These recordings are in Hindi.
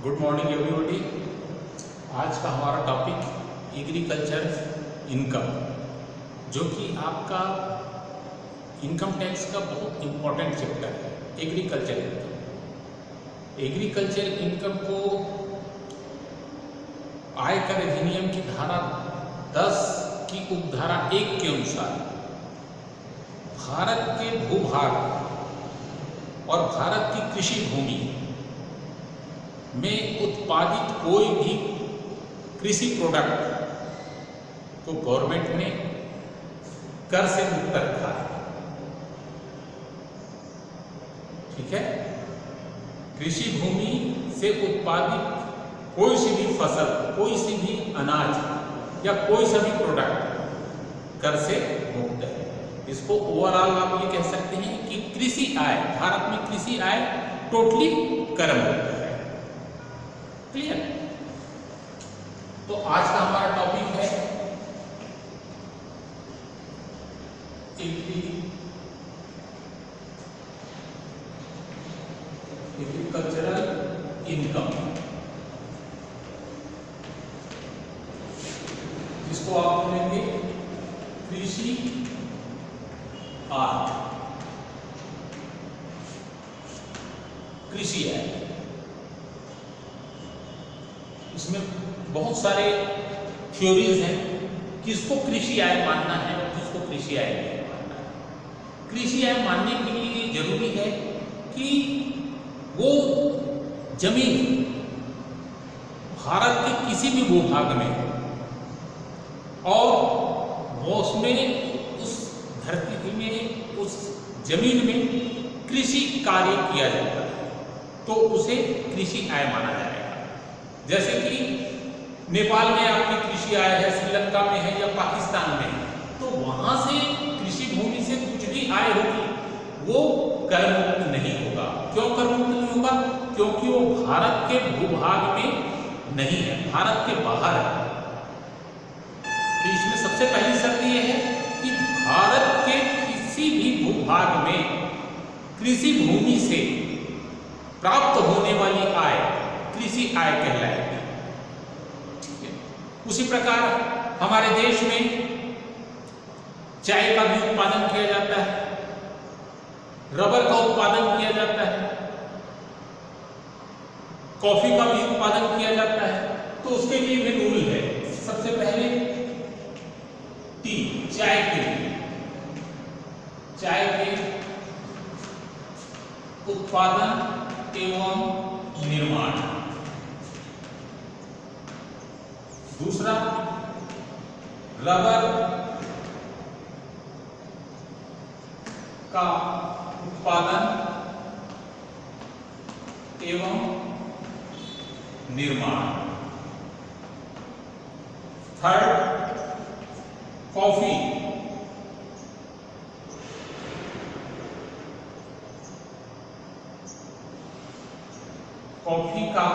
Good morning everybody. आज का हमारा टॉपिक एग्रीकल्चर इनकम, जो कि आपका इनकम टैक्स का बहुत इम्पोर्टेंट चैप्टर है। एग्रीकल्चर इनकम, एग्रीकल्चर इनकम को आयकर अधिनियम की धारा 10 की उपधारा 1 के अनुसार भारत के भूभाग और भारत की कृषि भूमि में उत्पादित कोई भी कृषि प्रोडक्ट को गवर्नमेंट ने कर से मुक्त रखा है। ठीक है, कृषि भूमि से उत्पादित कोई सी भी फसल, कोई सी भी अनाज या कोई सा भी प्रोडक्ट कर से मुक्त है। इसको ओवरऑल आप ये कह सकते हैं कि कृषि आय, भारत में कृषि आय टोटली कर मुक्त है। क्लियर? तो आज का हमारा टॉपिक है एग्रीकल्चरल इनकम, जिसको आप बोलेंगे कृषि आय, कृषि आय। इसमें बहुत सारे थ्योरीज हैं, किसको कृषि आय मानना है और किसको कृषि आय नहीं मानना है। कृषि आय मानने के लिए जरूरी है कि वो जमीन भारत के किसी भी भूभाग में और वो उसमें उस धरती में, उस जमीन में कृषि कार्य किया जाता है तो उसे कृषि आय माना जाएगा। जैसे कि नेपाल में आपकी कृषि आय है, श्रीलंका में है या पाकिस्तान में है, तो वहां से कृषि भूमि से कुछ भी आय होगी वो कर मुक्त नहीं होगा। क्यों कर मुक्त नहीं होगा? क्योंकि वो भारत के भूभाग में नहीं है, भारत के बाहर है। तो इसमें सबसे पहली शर्त यह है कि भारत के किसी भी भूभाग में कृषि भूमि से प्राप्त होने वाली आय कृषि आय कहलाएगी। उसी प्रकार हमारे देश में चाय का भी उत्पादन किया जाता है, रबर का उत्पादन किया जाता है, कॉफी का भी उत्पादन किया जाता है। तो उसके लिए भी रूल है। सबसे पहले टी, चाय के लिए, चाय के उत्पादन एवं निर्माण। दूसरा, रबर का उत्पादन एवं निर्माण। थर्ड, कॉफी, कॉफी का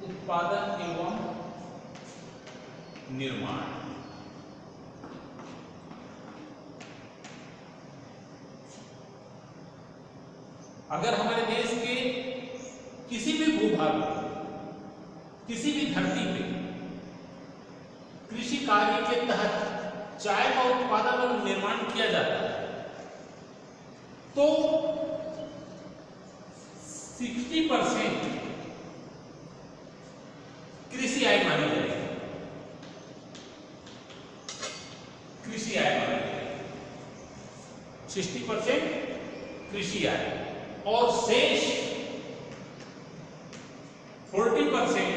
उत्पादन एवं निर्माण। अगर हमारे देश के किसी भी भूभाग में, किसी भी धरती पे कृषि कार्य के तहत चाय का उत्पादन और निर्माण किया जाता है तो 60% कृषि आय मानी जाएगी। कृषि आय मानी जाएगी 60% कृषि आय, और शेष 40%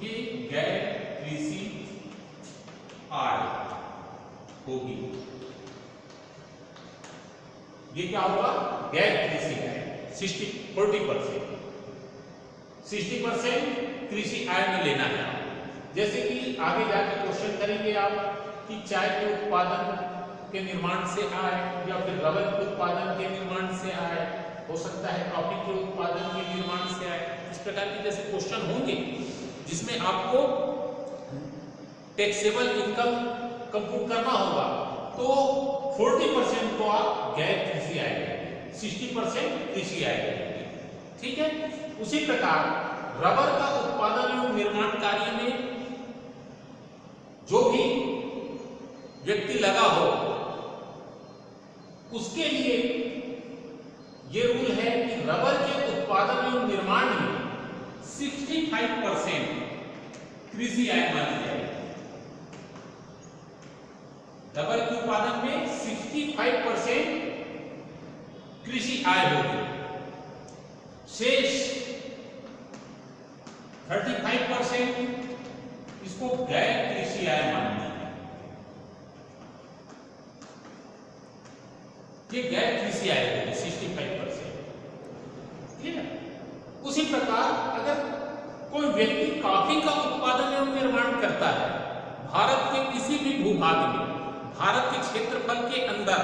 ये गैर कृषि आय होगी। ये क्या होगा? गैर कृषि आय। 60% कृषि आय में लेना है। जैसे कि आगे जाकर क्वेश्चन करेंगे आप कि चाय के उत्पादन के निर्माण से आय, या फिर रबर के उत्पादन के निर्माण से आय, हो सकता है कॉफी के उत्पादन के निर्माण से आय। इस प्रकार के जैसे क्वेश्चन होंगे जिसमें आपको टैक्सेबल इनकम कंप्यूट करना होगा तो 40% को आप गैर कृषि आय, 60% कृषि आय रहेगी। ठीक है। उसी प्रकार रबर का उत्पादन एवं निर्माण कार्य में जो भी व्यक्ति लगा हो उसके लिए ये रूल है कि रबर के उत्पादन एवं निर्माण में 65% कृषि आय मानी जाएगी। रबर के उत्पादन में 65% कृषि आय होगी। शेष 35% इसको गैर कृषि आय मानना है। ये गैर कृषि आय होगी 65%। ठीक है। उसी प्रकार अगर कोई व्यक्ति कॉफी का उत्पादन एवं निर्माण करता है भारत के किसी भी भूभाग में, भारत के क्षेत्रफल के अंदर,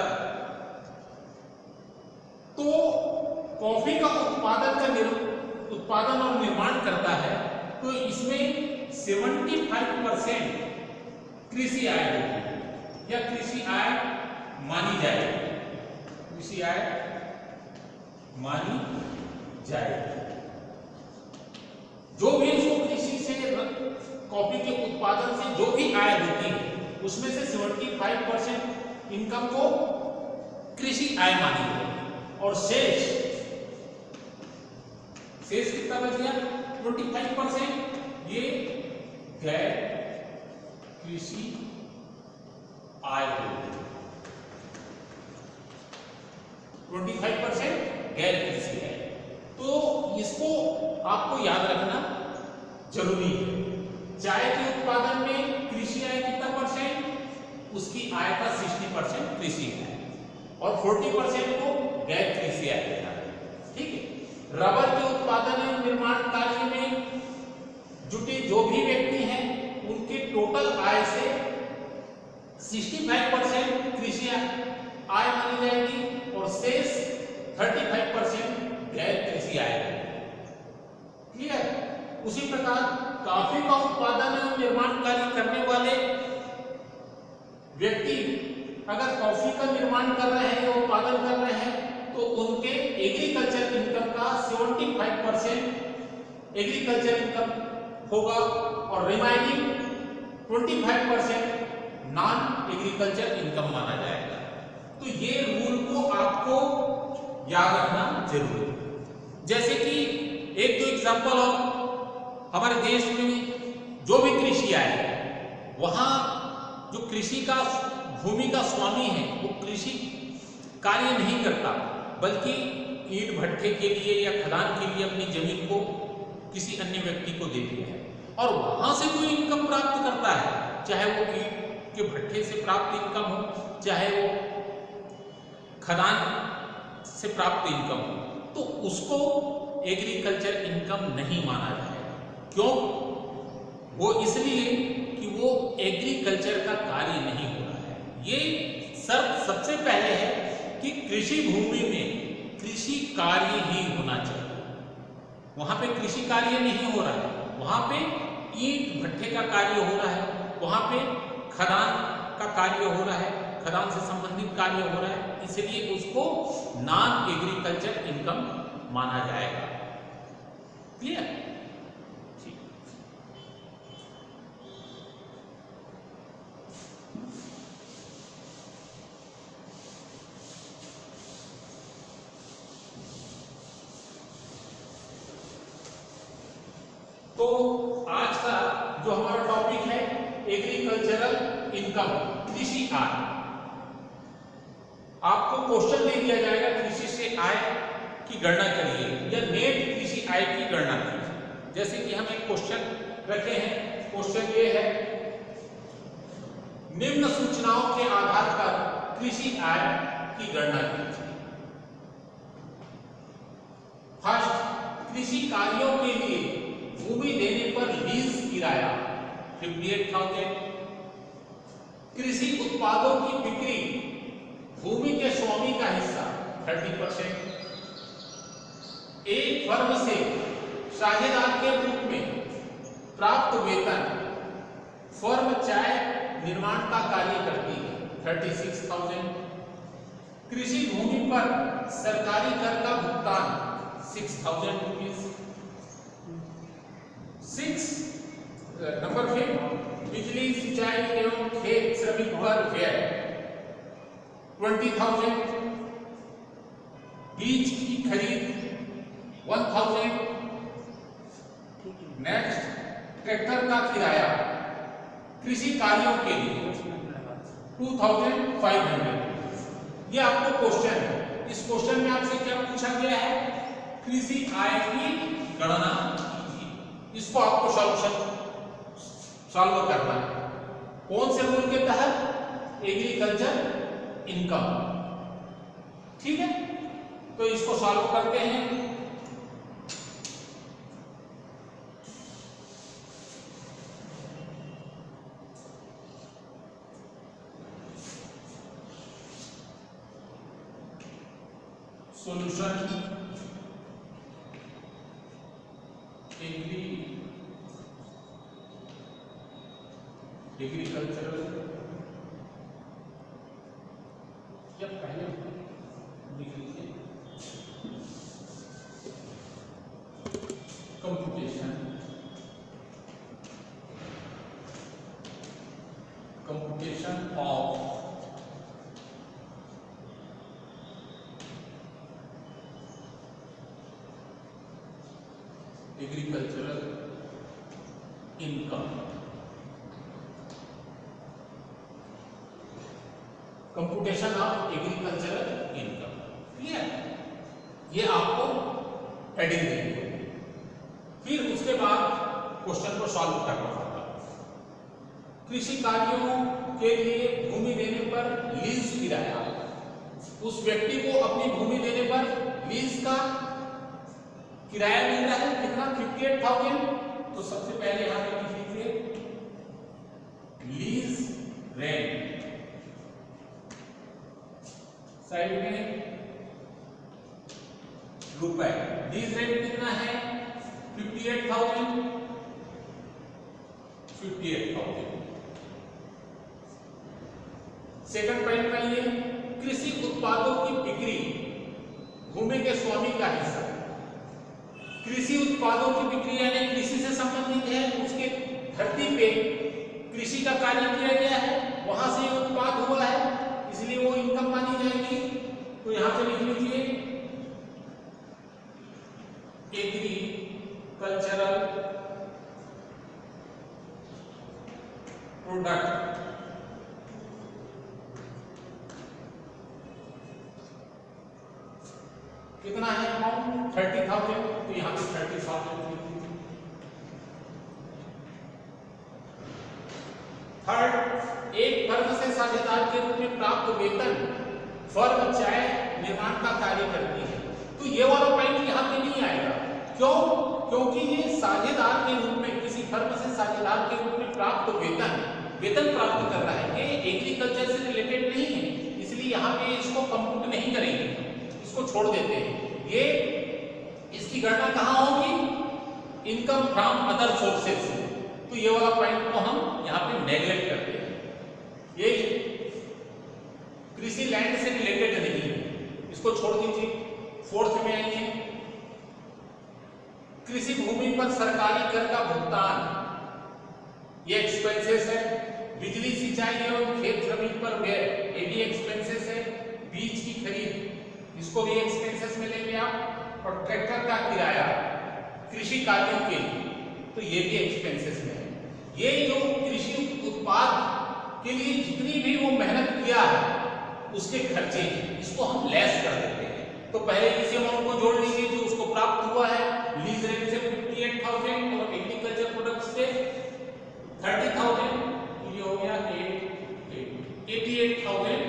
तो कॉफी का उत्पादन और निर्माण करता है तो इसमें 75% कृषि आय होगी या कृषि आय मानी जाएगी। कृषि आय मानी जाएगी। जो भी इसको कृषि से, कॉफी के उत्पादन से जो भी आय होती है उसमें से 75% इनकम को कृषि आय मानी जाएगी और शेष कितना बच गया? 25% ये गैर कृषि आय होगी। 25% गैर कृषि आय। तो इसको आपको याद रखना जरूरी है। चाय के उत्पादन में कृषि आय कितना परसेंट? उसकी आय का 60% कृषि है और 40% को गैर कृषि आय देना है। ठीक है। रबर के उत्पादन एवं निर्माण कार्य में जुटे जो भी व्यक्ति हैं उनके टोटल आय से 65% कृषि आय मानी जाएगी और शेष 35% गैर कृषि आय। क्लियर। उसी प्रकार कॉफी का उत्पादन एवं निर्माण कार्य करने वाले व्यक्ति अगर कॉफी का निर्माण कर रहे हैं या उत्पादन कर रहे हैं तो उनके एग्रीकल्चर इनकम का 75% एग्रीकल्चर इनकम होगा और रिमाइनिंग 25% नॉन एग्रीकल्चर इनकम माना जाएगा। तो ये रूल को आपको याद रखना जरूरी है। जैसे कि एक दो एग्जांपल और हमारे देश में जो भी कृषि आय है वहां जो कृषि का भूमि का स्वामी है वो कृषि कार्य नहीं करता बल्कि ईंट भट्ठे के लिए या खदान के लिए अपनी जमीन को किसी अन्य व्यक्ति को दे दिया है और वहां से कोई इनकम प्राप्त करता है, चाहे वो ईंट के भट्ठे से प्राप्त इनकम हो, चाहे वो खदान से प्राप्त इनकम हो, तो उसको एग्रीकल्चर इनकम नहीं माना जाएगा। क्यों? वो इसलिए कि वो एग्रीकल्चर का कार्य नहीं हो रहा है। ये शर्त सबसे पहले है कि कृषि भूमि में कृषि कार्य ही होना चाहिए। वहां पे कृषि कार्य नहीं हो रहा है, वहां पे ईंट भट्ठे का कार्य हो रहा है, वहां पे खदान का कार्य हो रहा है, खदान से संबंधित कार्य हो रहा है, इसलिए उसको नॉन एग्रीकल्चर इनकम माना जाएगा। क्लियर? ठीक। तो आज का जो हमारा टॉपिक है एग्रीकल्चरल इनकम, कृषि आय। आपको क्वेश्चन दे दिया जाएगा कृषि से आय की गणना करिए या नेट कृषि आय की गणना कीजिए। जैसे कि हम एक क्वेश्चन रखे हैं, क्वेश्चन ये है निम्न सूचनाओं के आधार पर कृषि आय की गणना कीजिए। फर्स्ट, कृषि कार्यों के लिए भूमि देने पर लीज किराया 58,000। कृषि उत्पादों की बिक्री, भूमि के स्वामी का हिस्सा 30%। एक फर्म से साझेदार के रूप में प्राप्त वेतन, फर्म चाय निर्माण का कार्य करती है 36,000। कृषि भूमि पर सरकारी कर का भुगतान 6,000 रुपीज। 6 नंबर 5 बिजली सिंचाई एवं खेत श्रमिक पर व्यय 20,000। बीज की खरीद 1,000। नेक्स्ट, ट्रैक्टर का किराया कृषि कार्यों के लिए 2,500। ये आपको क्वेश्चन है। इस क्वेश्चन में आपसे क्या पूछा गया है? कृषि आय की गणना कीजिए। इसको आपको सॉल्व करना है। कौन से रूल के तहत? Agriculture income. ठीक है, तो इसको सॉल्व करते हैं। सॉल्यूशन एग्रीकल्चरल या पहले लिख लीजिए computation of agricultural income. Computation of agricultural income. Clear? ये आपको हेडिंग देंगे। फिर उसके बाद क्वेश्चन को सॉल्व करना होगा। कृषि कार्यों के लिए भूमि देने पर लीज किराया, उस व्यक्ति को अपनी भूमि देने पर लीज का किराया मिल रहा है कितना? 58,000। तो सबसे पहले यहां पे लिख लीजिए लीज रेंट। साइड में रुपए। लीज रेंट कितना है? 58,000। 58,000। सेकंड पॉइंट में ये कृषि उत्पादों की बिक्री भूमि के स्वामी का हिस्सा। कृषि उत्पादों की बिक्री यानी कृषि से संबंधित है, उसके धरती पे कृषि का कार्य किया गया है, वहां से ये उत्पाद हुआ है, इसलिए वो इनकम मानी जाएगी। तो यहां पे लिख लीजिए एग्रीकल्चरल प्रोडक्ट। कितना है अमाउंट? 30,000। तो यहां पे 30,000 लिख लीजिए। थर्ड, एक फर्म से साझेदार के रूप में प्राप्त वेतन फर्म चाय निर्माण का कार्य करती है। तो ये वाला पॉइंट यहाँ पे नहीं आएगा। क्यों? क्योंकि ये साझेदार के रूप में, किसी फर्म से साझेदार के रूप में प्राप्त वेतन प्राप्त कर रहा है। ये एग्रीकल्चर से रिलेटेड नहीं है, इसलिए यहाँ पे इसको कंप्यूट नहीं करेंगे, इसको छोड़ देते हैं। ये इसकी गणना कहाँ होगी? Income from other sources. तो ये वाला पॉइंट को हम यहाँ पे नेग्लेक्ट करते हैं। ये कृषि लैंड से रिलेटेड नहीं है, इसको छोड़ दीजिए। फोर्थ में आइए, कृषि भूमि पर सरकारी कर का भुगतान, ये एक्सपेंसेस है। बिजली सिंचाई एवं खेत श्रमिक पर व्यय, ये भी एक्सपेंसेस है। बीज की खरीद, इसको भी एक्सपेंसेस में लेंगे आप। और ट्रैक्टर का किराया कृषि कार्यों के लिए, तो ये भी एक्सपेंसेस में है। ये जो कृषि उत्पाद के लिए जितनी भी वो मेहनत किया है उसके खर्चे, इसको हम लेस कर देते हैं। तो पहले इस अमाउंट को जोड़ लीजिए जो उसको प्राप्त हुआ है। लीज रेंट से 58,000 और एग्रीकल्चर प्रोडक्ट से 30,000, तो ये हो गया 88,000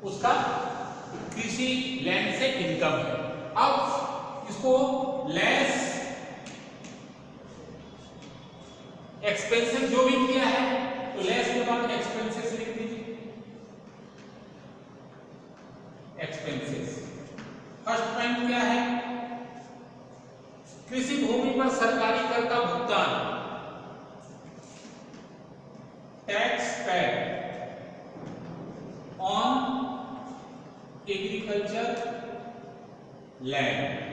उसका कृषि लैंड से इनकम है। अब इसको लेस एक्सपेंसेस जो भी किया है, तो लेस के बाद एक्सपेंसेस लिख दीजिए। एक्सपेंसेस फर्स्ट पॉइंट क्या है? कृषि भूमि पर सरकारी कर का भुगतान, tax paid on agriculture land.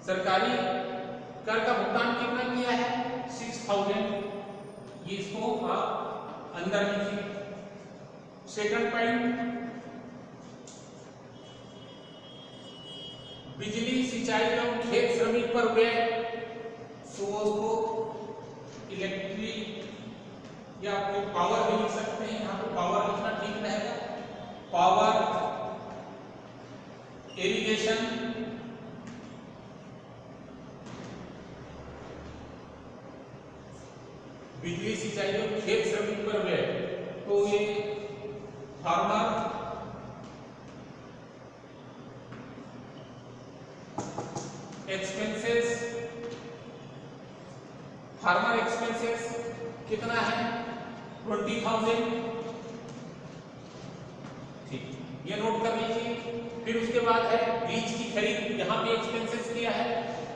सरकारी कर का भुगतान कितना किया है? 6000। ये इसको आप अंदर लिखिए। सेकंड पॉइंट, बिजली सिंचाई एवं खेत श्रमिक पर व्यय, तो उसको इलेक्ट्रिक या कोई पावर भी लिख सकते हैं, यहाँ पे पावर लिखना ठीक रहेगा। पावर, इरिगेशन, बिजली सिंचाई एवं खेत श्रमिक पर व्यय, तो ये फार्मर एक्सपेंसेस, फार्मर एक्सपेंसेस कितना है? 20,000। ठीक, ये नोट कर लीजिए। फिर उसके बाद है बीज की खरीद, यहां पे एक्सपेंसेस किया है,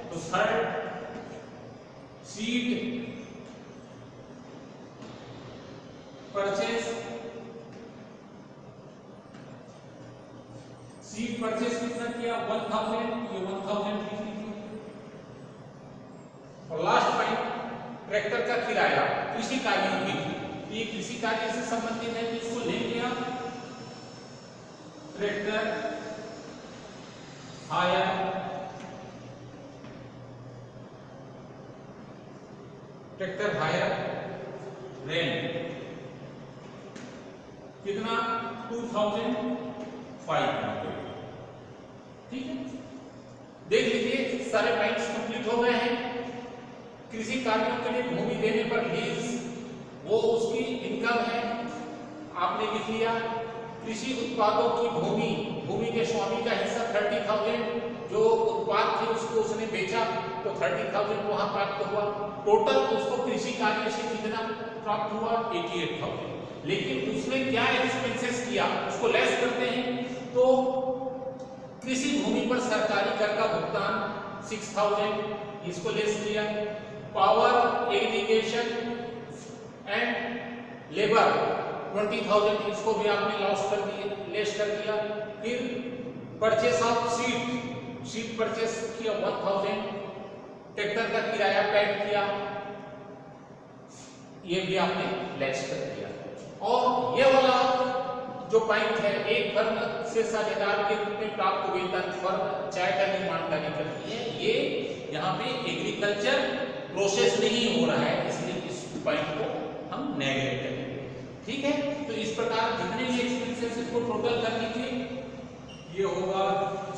तो third, seed purchase, seed purchase कितना किया? 1000, ये 1000 लिख लीजिए। और लास्ट पॉइंट, ट्रैक्टर का किराया कृषि कार्यों के लिए, ये कृषि कार्य से संबंधित है, तो इसको लेंगे आप। Tractor hire, tractor hire rent कितना? 2500। ठीक है, देख लीजिए सारे पॉइंट्स कंप्लीट हो गए हैं। कृषि कार्यों के लिए भूमि देने पर लीज, वो उसकी इनकम है, आपने लिख लिया। कृषि उत्पादों की भूमि, भूमि के स्वामी का हिस्सा 30,000, जो उत्पाद थे उसको उसने बेचा तो 30,000 वहां प्राप्त हुआ। टोटल उसको कृषि कार्य से कितना प्राप्त हुआ? 88,000। लेकिन उसने क्या एक्सपेंसेस किया, उसको लेस करते हैं, तो कृषि भूमि पर सरकारी कर का भुगतान 6000, इसको लेस किया। पावर, इरिगेशन एंड लेबर 20,000, इसको भी आपने लॉस कर दिए, लेस कर दिया। फिर purchase of seed, seed purchase किया 1000, ट्रैक्टर का किराया पेड किया, ये भी आपने लेस कर दिया। और ये वाला जो पॉइंट है, एक फर्म से साझेदार के रूप में प्राप्त वेतन, फर्म चाय का निर्माण कार्य करती है, ये यहाँ पे एग्रीकल्चर प्रोसेस नहीं हो रहा है, इसलिए इस पॉइंट को हम नेगलेक्ट करेंगे। ठीक है, तो इस प्रकार जितने भी एक्सपेंसेस को टोटल कर लीजिए, ये होगा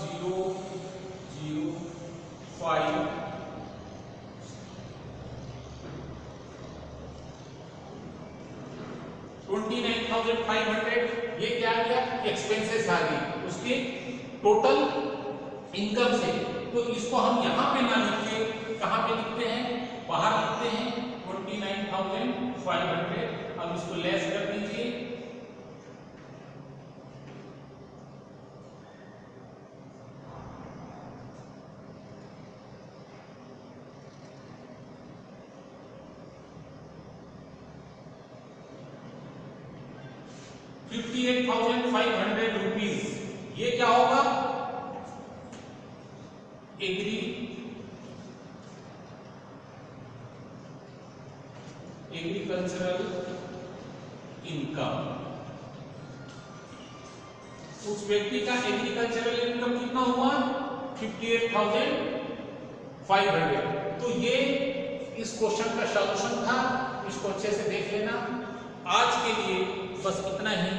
005 29,500। ये क्या गया? एक्सपेंसेस आ गई उसके टोटल इनकम से। तो इसको हम यहाँ पे ना लिख के कहाँ पे लिखते हैं? बाहर लिखते हैं 29,500। अब इसको लेस कर दीजिए, ₹58,500। ये क्या होगा? Agricultural income. उस व्यक्ति का एग्रीकल्चरल इनकम कितना हुआ? 58,500। तो ये इस क्वेश्चन का सॉल्यूशन था, इसको अच्छे से देख लेना। आज के लिए बस इतना ही।